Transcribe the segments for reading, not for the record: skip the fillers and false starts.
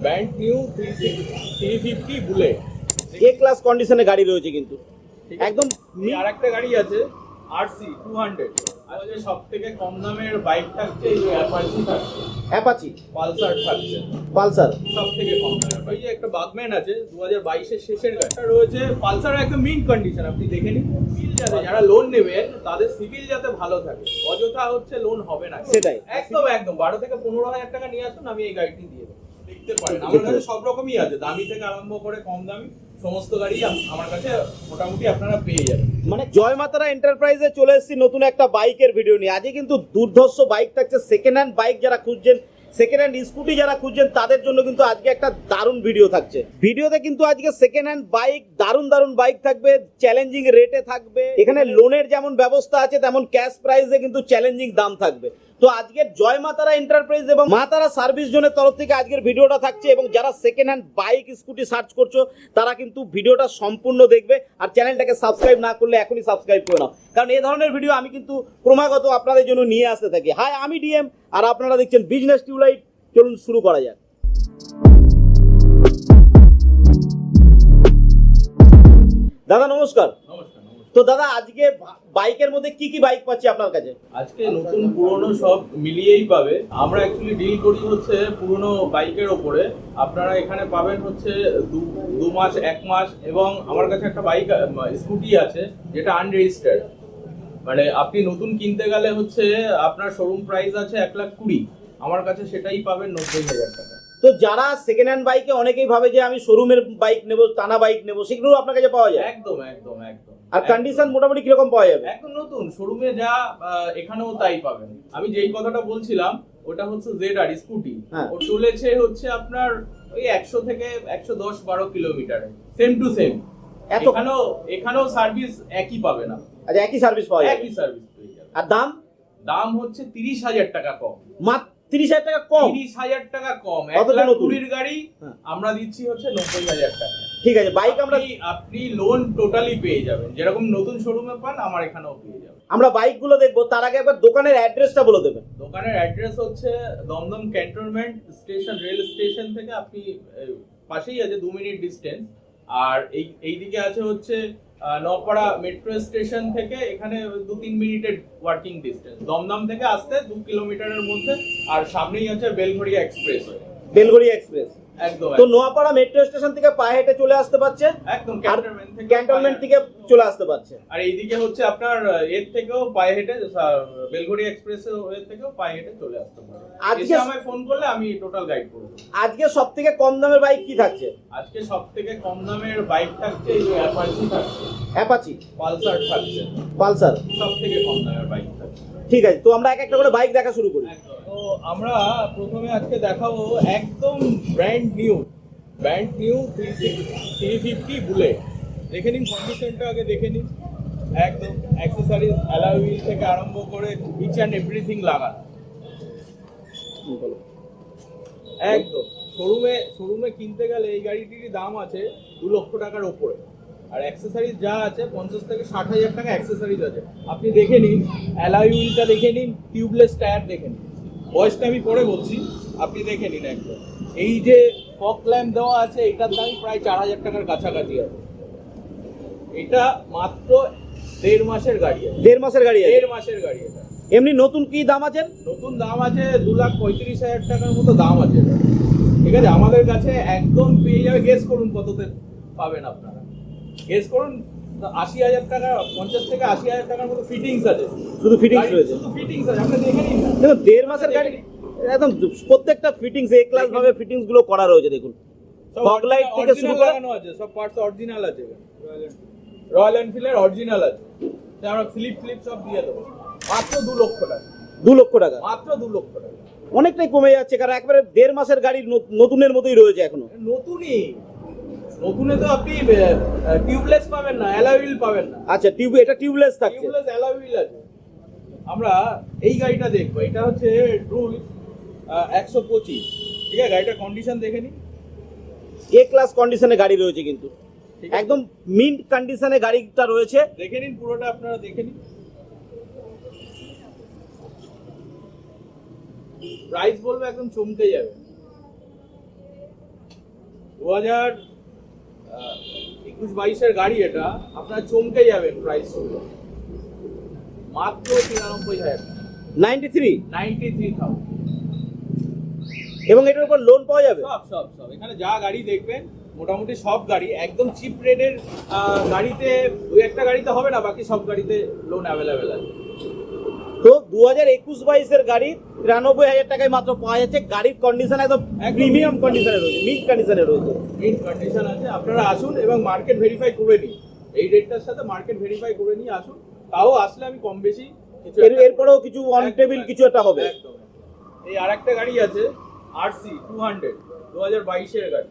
Brand new 350 bullet এ class কন্ডিশনে গাড়ি রয়েছে কিন্তু একদম। আর একটা গাড়ি আছে আরসি 200 আজকে সব থেকে কম দামের বাইক থাকছে এই অ্যাপাচি থাকছে, অ্যাপাচি, পালসার থাকছে, পালসার সব থেকে কম দামের বাইক। এই যে একটা বাগম্যান আছে 2022 এর শেষের গাড়িটা রয়েছে, পালসার একদম মিন্ট কন্ডিশন, আপনি দেখে নিন। সিভিল যাতে যারা লোন নেবেন তাদের সিভিল যাতে ভালো থাকে, অযথা হচ্ছে লোন হবে না। সেটাই একদম একদম 12 থেকে 15,000 টাকা নিয়ে আসুন, আমি এই গাড়িটি দিয়ে দেবো, দেখতে পারেন। আমার কাছে সব রকমই আছে, দামি থেকে আরম্ভ করে কম দামি সমস্ত গাড়ি আমার কাছে মোটামুটি আপনারা পেয়ে যাবেন। মানে জয় মাতারা এন্টারপ্রাইজে চলে এসেছি নতুন একটা বাইকের ভিডিও নিয়ে। আজকে কিন্তু দুর্ধর্ষ বাইক থাকছে, সেকেন্ড হ্যান্ড বাইক যারা খুঁজছেন, সেকেন্ড হ্যান্ড স্কুটি যারা খুঁজছেন তাদের জন্য কিন্তু আজকে একটা দারুণ ভিডিও থাকছে। ভিডিওতে কিন্তু আজকে সেকেন্ড হ্যান্ড বাইক, দারুণ দারুণ বাইক থাকবে, চ্যালেঞ্জিং রেটে থাকবে। এখানে লোনের যেমন ব্যবস্থা আছে তেমন ক্যাশ প্রাইসে কিন্তু চ্যালেঞ্জিং দাম থাকবে। তো আজকের জয় মাতারা এন্টারপ্রাইজ এবং মাতারা সার্ভিস জোনের তরফ থেকে আজকের ভিডিওটা থাকছে, এবং যারা second hand bike scooty search করছো তারা কিন্তু ভিডিওটা সম্পূর্ণ দেখবে। আর চ্যানেলটাকে সাবস্ক্রাইব না করলে এখনই সাবস্ক্রাইব করে নাও, কারণ এই ধরনের ভিডিও আমি কিন্তু ক্রমাগত আপনাদের জন্য নিয়ে আসতে থাকি। হাই, আমি ডিএম আর আপনারা দেখছেন বিজনেস টিউবলাইট। চলুন শুরু করা যাক। দাদা নমস্কার। তো দাদা আজকে বাইকের মধ্যে কি কি বাইক পাচ্ছি আপনার কাছে? আজকে নতুন পুরনো সব মিলিয়েই পাবে। আমরা অ্যাকচুয়ালি ডিল করি হচ্ছে পুরনো বাইকের ওপরে। আপনারা এখানে পাবেন হচ্ছে 2 মাস 1 মাস, এবং আমার কাছে একটা বাইক স্কুটি আছে যেটা আনরেজিস্টার্ড, মানে আপনি নতুন কিনতে গেলে হচ্ছে আপনার শোরুম প্রাইস আছে 1,20,000, আমার কাছে সেটাই পাবেন 90,000 টাকা। তো যারা সেকেন্ড হ্যান্ড বাইকে অনেকেই ভাবে যে আমি শোরুমের বাইক নেব, টানা বাইক নেব, সেগুলো আপনার কাছে পাওয়া যায়? একদম একদম একদম। আর কন্ডিশন মোটামুটি কিরকম পাওয়া যাবে? একদম নতুন, শোরুমে যা এখানেও তাই পাবেন। আমি যেই কথাটা বলছিলাম ওটা হচ্ছে ZR স্কুটি, ও চলেছে হচ্ছে আপনার ওই 100 থেকে 110-12 কিলোমিটারে, সেম টু সেম। এখানেও সার্ভিস একই পাবেন না। আচ্ছা, একই সার্ভিস পাওয়া যাবে? একই সার্ভিস পেয়ে যাবেন। আর দাম হচ্ছে 30,000 টাকা কম। মাত্র 30,000 টাকা কম? 30,000 টাকা কম। কত 1,20,000 গাড়ি আমরা দিচ্ছি হচ্ছে 90,000 টাকা। ঠিক আছে, বাইক আপনি লোন টোটালি পেয়ে যাবেন, যেরকম নতুন শোরুমে পান আমার এখানেও পেয়ে যাবেন। আমরা বাইকগুলো দেখবো, তার আগে একবার দোকানের অ্যাড্রেসটা বলে দেবেন। দোকানের অ্যাড্রেস হচ্ছে Dum Dum cantonment station, rail station থেকে আপনি পাশেই আছে, 2 মিনিট ডিস্টেন্স। আর এইদিকে আছে হচ্ছে নপাড়া মেট্রো স্টেশন থেকে এখানে 2-3 মিনিটের ওয়ার্কিং ডিস্টেন্স। দমদম থেকে আসতে 2 কিলোমিটারের মধ্যে। আর সামনেই আছে বেলঘড়িয়া এক্সপ্রেস। বেলঘড়িয়া এক্সপ্রেস একদম। তো নোয়াপাড়া মেট্রো স্টেশন থেকে পায়ে হেঁটে চলে আসতে পারছে, একদম ক্যান্টনমেন্ট থেকে চলে আসতে পারছে। আর এইদিকে হচ্ছে আপনার এর থেকেও পায়ে হেঁটে, বেলঘড়িয়া এক্সপ্রেস এর থেকেও পায়ে হেঁটে চলে আসতে পারবে। আজকে আমায় ফোন করলে আমি টোটাল গাইড করব। আজকে সবথেকে কম দামের বাইক কি থাকছে? আজকে সবথেকে কম দামের বাইক থাকছে এই যে অ্যাপাচি থাকছে, অ্যাপাচি, পালসার থাকছে, পালসার সবথেকে কম দামের বাইক থাকছে। ঠিক আছে, তো আমরা এক একটা করে বাইক দেখা শুরু করি। তো আমরা প্রথমে আজকে দেখাবো একদম ব্র্যান্ড নিউ 350 বুলেট। দেখে নিন কন্ডিশনটা, আগে দেখে নিন। একদম অ্যাক্সেসরিজ, অ্যালয় হুইল থেকে আরম্ভ করে ইচ অ্যান্ড এভরিথিং লাগানো। একদম শোরুমে কিনতে গেলে এই গাড়িটির দাম আছে 2 লক্ষ টাকার ওপরে। আর অ্যাক্সেসরিজ যা আছে 50 থেকে 60,000 টাকা অ্যাক্সেসরিজ আছে। আপনি দেখে নিন, অ্যালয় হুইলটা দেখে নিন, টিউবলেস টায়ার দেখে নিন। বয়সটা আমি পরে বলছি, আপনি দেখে নিন একদম। এই যে ফগ ল্যাম্প দেওয়া আছে, এটার দাম প্রায় 4,000 টাকার কাছাকাছি আছে। এটা মাত্র 1.5 মাসের গাড়ি। 1.5 মাসের গাড়ি? 1.5 মাসের গাড়ি এটা। এমনি নতুন কি দাম আছে? নতুন দাম আছে 2,35,000 টাকার মতো দাম আছে। ঠিক আছে, আমাদের কাছে একদম পেয়ে যাবে। গেস করুন কততে পাবেন আপনারা, গেস করুন। 80,000 টাকা, 50 থেকে 80,000 টাকার মতো ফিটিংস আছে। শুধু ফিটিংস রয়েছে? শুধু ফিটিংস আছে, আপনি দেখে নিন। দেখুন 1.5 মাসের গাড়ি, একদম প্রত্যেকটা ফিটিংস এ ক্লাস ভাবে ফিটিংস গুলো করা রয়েছে। দেখুন ফগ লাইট থেকে শুরু করে লাগানো আছে, সব পার্টস অরিজিনাল আছে। রয়্যাল এনফিল্ডের অরিজিনাল আছে। আমরা ফ্লিপ সব দিয়ে দেবো মাত্র 2 লক্ষ টাকা। 2 লক্ষ টাকা? মাত্র 2 লক্ষ টাকা। অনেকটাই কমে যাচ্ছে, কারণ একবারে 1.5 মাসের গাড়ি নতুনের মতোই রয়েছে এখনো। নতুনে তো আপনি টিউবলেস পাবেন না, অ্যালয় হুইল পাবেন না। আচ্ছা, এটা টিউবলেস থাকছে? টিউবলেস অ্যালয় হুইল আছে। আমরা এই গাড়িটা দেখবো, এটা হচ্ছে রুল 125। ঠিক আছে, গাড়িটার কন্ডিশন দেখে নিন। এ ক্লাস কন্ডিশনে গাড়ি রয়েছে কিন্তু একদম মিন্ট কন্ডিশনে গাড়িটা রয়েছে। দেখে নিন পুরোটা, আপনারা দেখে নিন। প্রাইস বলবো একদম চমকে যাবে। 2021-22 গাড়ি, এটা আপনার চমকে যাবেন প্রাইস শুনলে। মাত্র 93,000, 93 93,000। এবং এটার উপর লোন পাওয়া যাবে? সব এখানে যা গাড়ি দেখবেন মোটামুটি সব গাড়ি একদম চিপ রেটের। গাড়িতে ওই একটা গাড়িতে হবে না, বাকি সব গাড়িতে লোন অ্যাভেলেবেল আছে। তো 2021-22 গাড়ি 93,000 টাকায় মাত্র পাওয়া যাচ্ছে। গাড়ির কন্ডিশন একদম প্রিমিয়াম কন্ডিশনে রয়েছে, মিড কন্ডিশনে রয়েছে। মিড কন্ডিশন আছে, আপনারা আসুন এবং মার্কেট ভেরিফাই করে নিন। এই রেটটার সাথে মার্কেট ভেরিফাই করে নিয়ে আসুন, তাও আসলে আমি কম বেশি কিছু এরপরেও কিছু অন টেবিল কিছু একটা হবে। একদম। এই আরেকটা গাড়ি আছে RC 200, 2022 গাড়ি।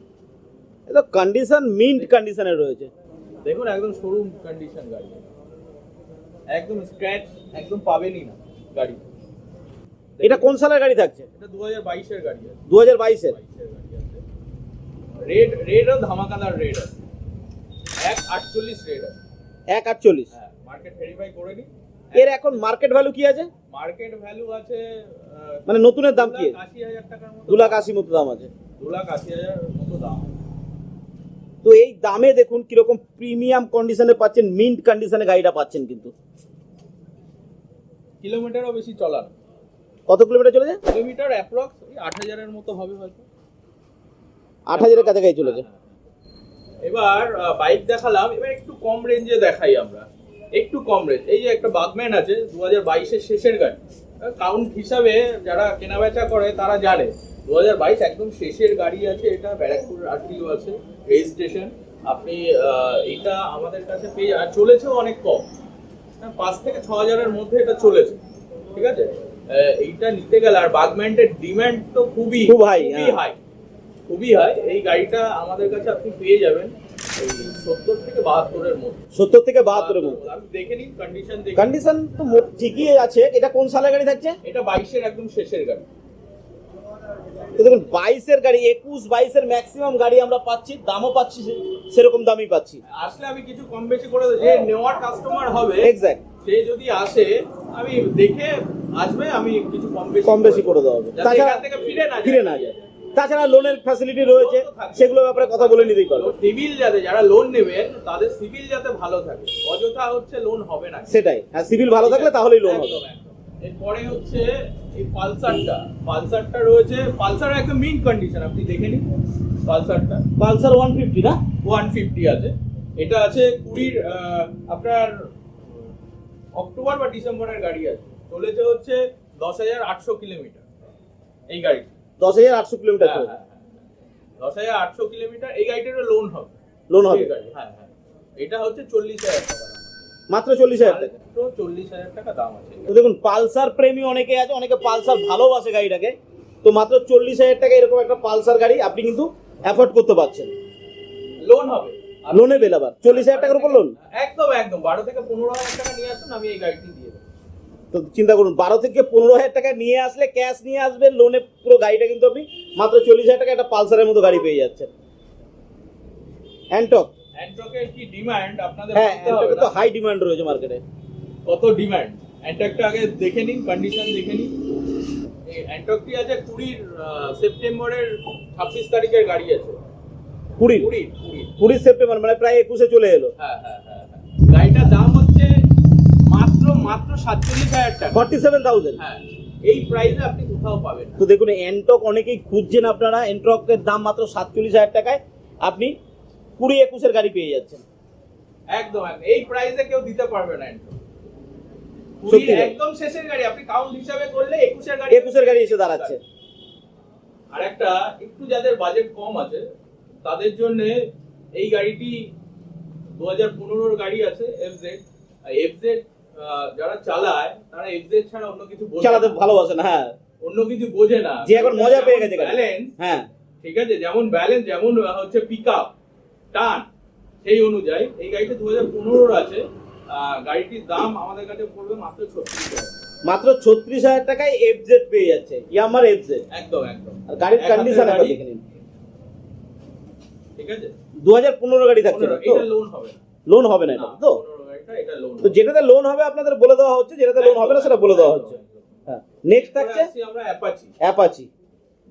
এটা কন্ডিশন মিড কন্ডিশনে রয়েছে, দেখুন একদম শোরুম কন্ডিশন গাড়ি, একদম স্ক্র্যাচ একদম পাবেনই না গাড়ি। এটা কোন সালের গাড়ি থাকছে? এটা 2022 গাড়ি আছে। 2022-এর রেডও ধামাকাদার রেড আছে, 1.48 রেড আছে। 1.48। হ্যাঁ, মার্কেট ভেরিফাই করে নিন। এর এখন মার্কেট ভ্যালু কি আছে? মার্কেট ভ্যালু আছে মানে নতুনের দাম কি? 2,80,000 টাকার মতো। 2,80,000 মতো দাম আছে। 2,80,000 মতো দাম। তো এই দামে দেখুন কিরকম প্রিমিয়াম কন্ডিশনে পাচ্ছেন, মিন্ট কন্ডিশনে গাড়িটা পাচ্ছেন। কিন্তু কিলোমিটারও বেশি চলা না। কত কিলোমিটার চলেছে? কিলোমিটার অ্যাপ্রক্স 8,000-এর মতো হবে হয়তো। 8,000-এর কাছাকাছি চলেছে। এবার বাইক দেখালাম, এবার একটু কম রেঞ্জে দেখাই আমরা। একটু কম রেঞ্জ, এই যে একটা বাগম্যান আছে 2022-এর শেষের গাড়ি। কাউন্ট হিসাবে যারা কেনাবেচা করে তারা জানে 2022 একদম শেষের গাড়ি আছে। এটা ব্যারাকপুর RTO আছে, রেজিস্ট্রেশন। আপনি এটা আমাদের কাছে পেয়ে চলেছেও অনেক কম, 5 থেকে 6,000-এর মধ্যে এটা চলেছে। ঠিক আছে, এইটা নিতে গেলে আর বাগম্যানের ডিমান্ড তো খুবই হাই। খুবই হাই। এই গাড়িটা আমাদের কাছে আপনি পেয়ে যাবেন এই 70 থেকে 72-এর মধ্যে। 70 থেকে 72-এর মধ্যে। আপনি দেখে নিন কন্ডিশন। কন্ডিশন তো ঠিকই আছে। এটা কোন সালের গাড়ি থাকছে? এটা 22-এর একদম শেষের গাড়ি। তো দেখুন 22-এর গাড়ি, 21-22-এর ম্যাক্সিমাম গাড়ি আমরা পাচ্ছি, দামও পাচ্ছি সেরকম দামই পাচ্ছি। আসলে আমি কিছু কম বেশি করে দেব, যে নেওয়ার কাস্টমার হবে এক্স্যাক্ট সে যদি আসে, আমি দেখে আসবে, আমি কিছু কম বেশি করে দেওয়া হবে। তাছাড়া থেকে ফিরে না যায়। তাছাড়া লোনের ফ্যাসিলিটি রয়েছে, সেগুলোর ব্যাপারে কথা বলে নিতেই পারবো। সিভিল যাতে, যারা লোন নেবেন তাদের সিভিল যাতে ভালো থাকে, অযথা হচ্ছে লোন হবে না। সেটাই, হ্যাঁ, সিভিল ভালো থাকলে তাহলেই লোন হবে। এরপরে হচ্ছে এই পালসারটা রয়েছে। পালসার একদম মিন কন্ডিশন, আপনি দেখে নিন। পালসার 150 না? 150 আছে। এটা আছে 20 আপনার অক্টোবর বা ডিসেম্বরের গাড়ি আছে। চলেছে হচ্ছে 10,800 কিলোমিটার এই গাড়ি। 10,800 কিলোমিটার চলেছে। 10,800 কিলোমিটার। এই গাড়িটারও লোন হবে। হ্যাঁ। এটা হচ্ছে 40,000 টাকা, মাত্র 40,000 টাকা। 40,000 টাকা দাম আছে। তো দেখুন পালসার প্রেমী অনেকে আছে, অনেকে পালসার ভালোবাসে গাড়িটাকে। তো মাত্র 40,000 টাকা এরকম একটা পালসার গাড়ি আপনি কিন্তু অ্যাফোর্ড করতে পারছেন। লোন হবে, লোনে বেল আবার 40,000 টাকার উপর লোন। একদম 12 থেকে 15,000 টাকা নিয়ে আসুন, আমি এই গাড়িটি দিয়ে দেবো। তো চিন্তা করুন, 12 থেকে 15,000 টাকা নিয়ে আসলে, ক্যাশ নিয়ে আসবেন, লোনে পুরো গাড়িটা কিন্তু আপনি মাত্র 40,000 টাকা একটা পালসারের মতো গাড়ি পেয়ে যাচ্ছেন। অ্যান্ট্রকের কি ডিমান্ড আপনাদের? হ্যাঁ, অ্যান্ট্রকের তো হাই ডিমান্ড রয়েছে মার্কেটে। কত ডিমান্ড অ্যান্ট্রকটা আগে দেখে নিন, কন্ডিশন দেখে নিন। এই অ্যান্ট্রকটি আছে 20 সেপ্টেম্বরের 26 তারিখের গাড়ি আছে। 20 সেপ্টেম্বর, মানে প্রায় 21-এ চলে এলো। হ্যাঁ। গাড়িটার দাম হচ্ছে মাত্র 47,000 টাকা। 47,000। হ্যাঁ, এই প্রাইসে আপনি কোথাও পাবেন না। তো দেখুন এন্টক অনেকেই খুঁজছেন আপনারা, এন্ট্রকের দাম মাত্র 47,000 টাকায় আপনি 20-21-এর গাড়ি পেয়ে যাচ্ছেন। একদম এই প্রাইসে কেউ দিতে পারবে না। সত্যি একদম শেষের গাড়ি, আপনি কাউন্ট হিসাবে করলে 21-এর গাড়ি এসে দাঁড়াচ্ছে। আর একটা একটু যাদের বাজেট কম আছে তাদের জন্য এই গাড়িটি 2015-এর গাড়ি আছে, FZ। যারা চালায় তারা FZ ছাড়া অন্য কিছু চালাতে ভালোবাসে না। হ্যাঁ, অন্য কিছু বোঝে না, যে এখন মজা পেয়ে গেছে ব্যালেন্স। হ্যাঁ, ঠিক আছে, যেমন ব্যালেন্স, যেমন হচ্ছে পিকআপ টান, সেই অনুযায়ী এই গাড়িটা 2015-এর আছে। গাড়িটির দাম আমাদের কাছে পড়বে মাত্র 36,000। মাত্র 36,000 টাকায় FZ পেয়ে যাচ্ছে, ইয়ামার FZ। একদম। আর গাড়ির কন্ডিশন একবার দেখে নিন। ঠিক আছে, 2015 গাড়ি থাকছে তো, এটা লোন হবে না। লোন হবে না এটা তো। এটা লোন, তো যেটাতে লোন হবে আপনাদের বলে দেওয়া হচ্ছে, যেটাতে লোন হবে না সেটা বলে দেওয়া হচ্ছে। হ্যাঁ, নেক্সট থাকছে আমরা অ্যাপাচি।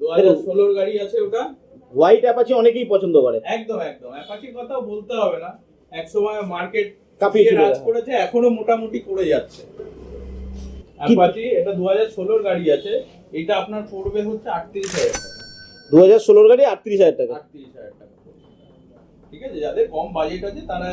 2016-এর গাড়ি আছে ওটা, হোয়াইট অ্যাপাচি অনেকেই পছন্দ করে। একদম একদম, অ্যাপাচির কথাও বলতে হবে না, একসময় মার্কেট কাঁপিয়ে ছিল। রাজ করেছে, এখনো মোটামুটি করে যাচ্ছে। অ্যাপাচি এটা 2016 গাড়ি আছে, এটা আপনার পড়বে হচ্ছে 38,000 টাকা। 2016 গাড়ি 38,000 টাকা। 38,000 টাকা। ঠিক আছে, যাদের কম বাজেট আছে তারা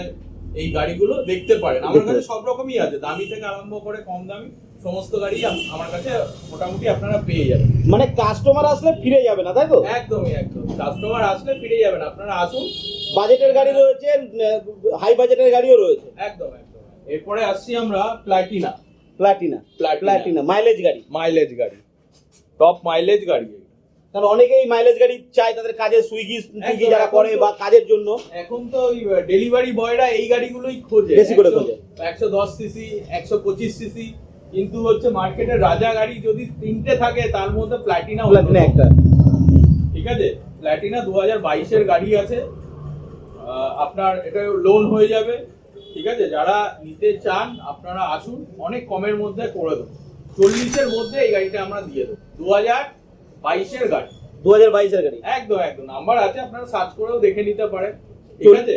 এই গাড়িগুলো দেখতে পারেন। আমার কাছে সব রকমই আছে, দামি থেকে আরম্ভ করে কম দামি সমস্ত গাড়ি আমার কাছে মোটামুটি আপনারা পেয়ে যাবেন। মানে কাস্টমার আসলে ফিরে যাবে না, তাই তো? একদমই একদম, কাস্টমার আসলে ফিরে যাবেন, আপনারা আসুন। বাজেটের গাড়ি রয়েছে, হাই বাজেটের গাড়িও রয়েছে। একদম একদম। এরপরে আসছি আমরা প্ল্যাটিনা। প্ল্যাটিনা মাইলেজ গাড়ি। মাইলেজ গাড়ি, টপ মাইলেজ গাড়ি। কারণ অনেকেই মাইলেজ গাড়ি চায় তাদের কাজে, সুইগি যারা করে বা কাজের জন্য। এখন তো ওই ডেলিভারি বয়রা এই গাড়িগুলোই খোঁজে, বেশি করে খোঁজে। 110 সিসি, 125 সিসি, কিন্তু হচ্ছে মার্কেটের রাজা গাড়ি যদি তিনটে থাকে তার মধ্যে প্ল্যাটিনা একটা। ঠিক আছে, প্ল্যাটিনা 2022 এর গাড়ি আছে, আপনার এটা লোন হয়ে যাবে। ঠিক আছে, যারা নিতে চান আপনারা আসুন, অনেক কমের মধ্যে করে দেবো। 40-এর মধ্যে এই গাড়িটা আমরা দিয়ে দেবো। 2022 এর গাড়ি। 2022 এর গাড়ি। একদম একদম, নাম্বার আছে, আপনারা সার্চ করেও দেখে নিতে পারেন। ঠিক আছে,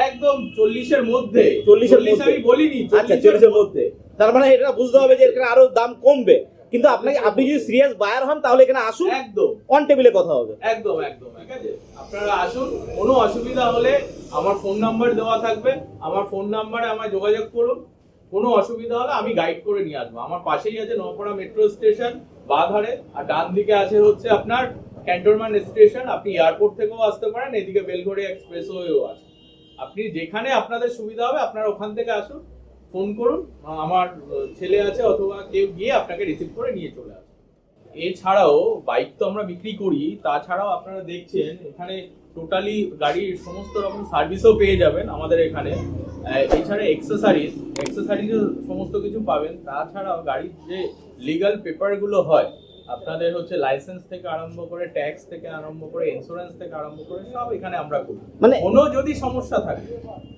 একদম 40-এর মধ্যে। 40-এর আমি বলিনি, আচ্ছা 40-এর মধ্যে। তার মানে এটা বুঝতে হবে যে এখানে আরো দাম কমবে, কিন্তু আপনি যদি সিরিয়াস বায়ার হন তাহলে এখানে আসুন, একদম অন টেবিলে কথা হবে। একদম একদম। ঠিক আছে, আপনারা আসুন, কোনো অসুবিধা হলে আমার ফোন নাম্বার দেওয়া থাকবে, আমার ফোন নাম্বারে আমায় যোগাযোগ করুন। কোনো অসুবিধা হলে আমি গাইড করে নিয়ে আসবো। আমার পাশেই আছে নওপাড়া মেট্রো স্টেশন, বাঁ ধারে, আর ডান দিকে আছে হচ্ছে আপনার ক্যান্টনমেন্ট স্টেশন। আপনি এয়ারপোর্ট থেকেও আসতে পারেন, এদিকে বেলঘড়িয়া এক্সপ্রেসওয়েও আছে। আপনি যেখানে আপনাদের সুবিধা হবে আপনারা ওখান থেকে আসুন, ফোন করুন, আমার ছেলে আছে অথবা কেউ গিয়ে আপনাকে রিসিভ করে নিয়ে চলে আসবে। এছাড়াও বাইক তো আমরা বিক্রি করি, তাছাড়াও আপনারা দেখছেন এখানে টোটালি গাড়ির সমস্ত রকম সার্ভিসও পেয়ে যাবেন আমাদের এখানে। এছাড়া এক্সেসরিজও সমস্ত কিছু পাবেন। তাছাড়াও গাড়ির যে লিগাল পেপারগুলো হয় আপনাদের হচ্ছে লাইসেন্স থেকে আরম্ভ করে, ট্যাক্স থেকে আরম্ভ করে, ইন্স্যুরেন্স থেকে আরম্ভ করে সব এখানে আমরা করি। মানে কোনো যদি সমস্যা থাকে,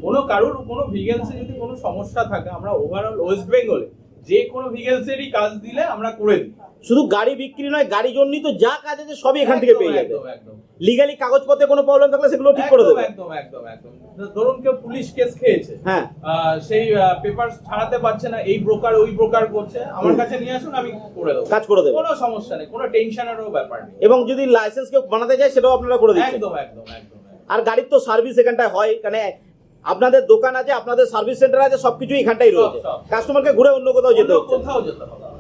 কোনো কারোর কোনো ভিগেলসে যদি কোনো সমস্যা থাকে, আমরা ওভারঅল ওয়েস্ট বেঙ্গলে যে কোনো ভিগেলসেরই কাজ দিলে আমরা করে দিই। শুধু গাড়ি বিক্রি নয়, গাড়ির জন্যই তো যা কাজ আছে সবই এখান থেকে পেয়ে যাবে। একদম। লিগালি কাগজপত্রে কোনো প্রবলেম থাকলে সেগুলো ঠিক করে দেবে। একদম একদম একদম। ধরুন কেউ পুলিশ কেস খেয়েছে, হ্যাঁ, সেই পেপার ছাড়াতে পারছে না, এই ব্রোকার ওই ব্রোকার করছে, আমার কাছে নিয়ে আসুন, আমি করে দেবো, কাজ করে দেবে। কোনো সমস্যা নেই, কোনো টেনশনেরও ব্যাপার নেই। এবং যদি লাইসেন্স কেউ বানাতে চায় সেটাও আপনারা করে দিচ্ছেন। একদম একদম একদম। আর গাড়ির তো সার্ভিস এখানটায় হয়, কারণ আপনাদের দোকান আছে, আপনাদের সার্ভিস সেন্টার আছে, সবকিছু এখানটাই রয়েছে। সব। কাস্টমারকে ঘুরে অন্য কোথাও যেতে হচ্ছে না। কোথাও যেতে হবে না।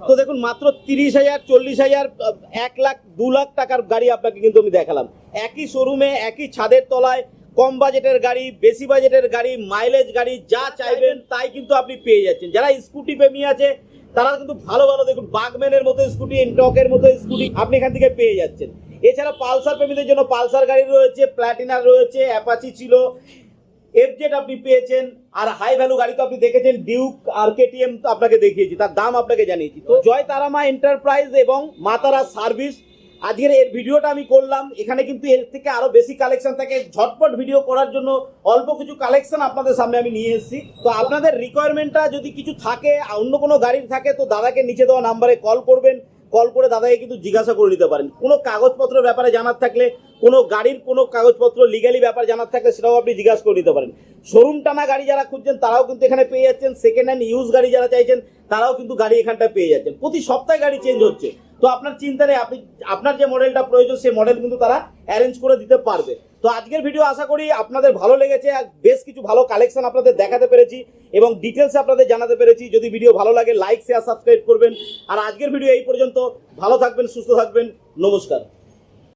তো দেখুন, মাত্র 30,000, 40,000, 1 লাখ, 2 লাখ টাকার গাড়ি আপনাকে কিন্তু আমি দেখালাম। একই শোরুমে, একই ছাদের তলায়, কম বাজেটের গাড়ি, বেশি বাজেটের গাড়ি, মাইলেজ গাড়ি, যা চাইবেন তাই কিন্তু আপনি পেয়ে যাচ্ছেন। যারা স্কুটি প্রেমী আছে তারা কিন্তু ভালো ভালো, দেখুন বাগম্যানের মতো স্কুটি, এনটকের মতো স্কুটি আপনি এখান থেকে পেয়ে যাচ্ছেন। এছাড়া পালসার প্রেমীদের জন্য পালসার গাড়ি রয়েছে, প্ল্যাটিনার রয়েছে, অ্যাপাচি ছিল, এফজেড আপনি পেয়েছেন। আর হাই ভ্যালু গাড়ি তো আপনি দেখেছেন, ডিউক আর কেটিএম তো আপনাকে দেখিয়েছি, তার দাম আপনাকে জানিয়েছি। তো জয় তারামা এন্টারপ্রাইজ এবং মাতারা সার্ভিস, আজকের এর ভিডিওটা আমি করলাম। এখানে কিন্তু এর থেকে আরো বেশি কালেকশন থাকে, ঝটপট ভিডিও করার জন্য অল্প কিছু কালেকশন আপনাদের সামনে আমি নিয়ে এসেছি। তো আপনাদের রিকোয়ারমেন্টটা যদি কিছু থাকে, অন্য কোনো গাড়ির থাকে, তো দাদাকে নিচে দেওয়া নাম্বারে কল করবেন, কল করে দাদাকে কিন্তু জিজ্ঞাসা করে নিতে পারেন। কোনো কাগজপত্রের ব্যাপারে জানার থাকলে, কোনো গাড়ির কোনো কাগজপত্র লিগালি ব্যাপার জানার থাকলে সেটাও আপনি জিজ্ঞাসা করে নিতে পারেন। শোরুম টানা গাড়ি যারা খুঁজছেন তারাও কিন্তু এখানে পেয়ে যাচ্ছেন। সেকেন্ড হ্যান্ড ইউজ গাড়ি যারা চাইছেন তারাও কিন্তু গাড়ি এখানটায় পেয়ে যাচ্ছেন। প্রতি সপ্তাহে গাড়ি চেঞ্জ হচ্ছে, তো আপনার চিন্তা নেই, আপনি আপনার যে মডেলটা প্রয়োজন সেই মডেল কিন্তু তারা অ্যারেঞ্জ করে দিতে পারবে। তো আজকের ভিডিও আশা করি আপনাদের ভালো লেগেছে, বেশ কিছু ভালো কালেকশন আপনাদের দেখাতে পেরেছি এবং ডিটেলসে আপনাদের জানাতে পেরেছি। যদি ভিডিও ভালো লাগে লাইক, শেয়ার, সাবস্ক্রাইব করবেন। আর আজকের ভিডিও এই পর্যন্ত। ভালো থাকবেন, সুস্থ থাকবেন, নমস্কার।